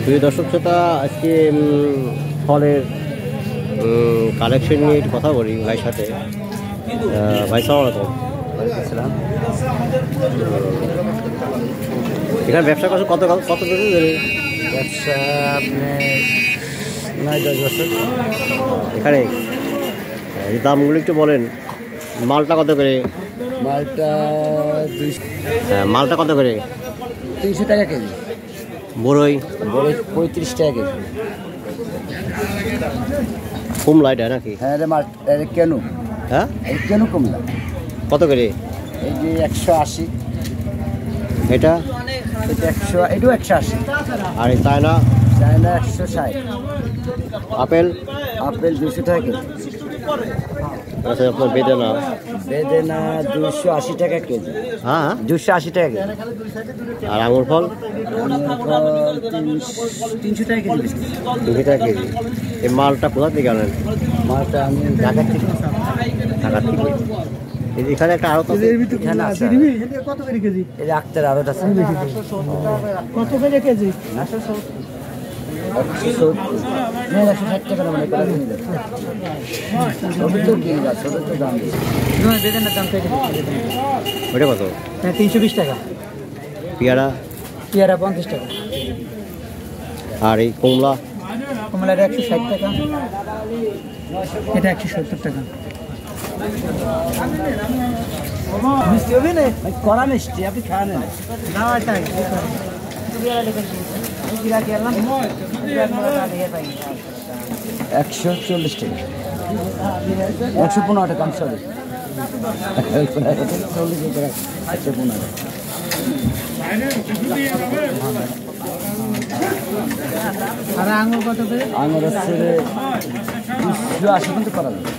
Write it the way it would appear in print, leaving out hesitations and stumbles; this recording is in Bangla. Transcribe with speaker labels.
Speaker 1: প্রিয় দর্শক শ্রোতা, আজকে ফলের কালেকশন নিয়ে একটু কথা বলি ভাইয়ের সাথে। ভাই সালাম আলাইকুম।
Speaker 2: আসসালাম।
Speaker 1: এখানে ব্যবসা করছে কত কত
Speaker 2: ব্যবসা আপনার 9-10 বছর।
Speaker 1: এখানে দামগুলো একটু বলেন। মালটা কত করে?
Speaker 2: মালটা 200।
Speaker 1: মালটা কত করে?
Speaker 2: 300 টাকা কেজি।
Speaker 1: বড়ই?
Speaker 2: বড়ই 35 টাকা কেজি।
Speaker 1: কুমলা এটা নাকি?
Speaker 2: হ্যাঁ রে মাল কেন?
Speaker 1: হ্যাঁ
Speaker 2: কেন কুমলা
Speaker 1: কত করে?
Speaker 2: এই যে 180।
Speaker 1: এটা?
Speaker 2: এটা 100, এটাও 180।
Speaker 1: আর এই চায়না?
Speaker 2: চায়না 160।
Speaker 1: আপেল?
Speaker 2: আপেল 200 টাকা কেজি।
Speaker 1: আচ্ছা, আপনার বেদানা?
Speaker 2: বেদানা 280 টাকা কেজি।
Speaker 1: হ্যাঁ
Speaker 2: 280 টাকা কেজি।
Speaker 1: আর আঙুর ফল?
Speaker 2: আঙুর ফল 300 টাকা কেজি।
Speaker 1: 200 টাকা কেজি। এই মালটা কোথা থেকে আনেন?
Speaker 2: মালটা আমি ঢাকা থেকে।
Speaker 1: ঢাকা থেকে? এখানে একটা আড়ত আছে?
Speaker 2: এখানে আছে।
Speaker 3: কত করে কেজি?
Speaker 2: এই আক্তার আড়ত আছে।
Speaker 3: কত করে কেজি?
Speaker 2: 160 টাকা মানে কলা কিনে দেয়। ছোট তো কিনে যায়, ছোট তো দাম বেশি। বেদানার দাম থেকে
Speaker 1: ওইটা কত?
Speaker 3: 320 টাকা।
Speaker 1: পেয়ারা?
Speaker 3: পেয়ারা 50 টাকা।
Speaker 1: আর এই কমলা?
Speaker 3: কমলার 160 টাকা। এটা 170 টাকা। মিষ্টি হবে না?
Speaker 2: কড়া মিষ্টি আপনি খান না।
Speaker 3: না এটা কিরা গেলাম
Speaker 2: 140 টাকা। 115 টাকা। সরি 140 টাকা। 115।
Speaker 3: আর আঙুর কত করে?
Speaker 2: আঙুর হচ্ছে 280 কিন্তু করা যাবে।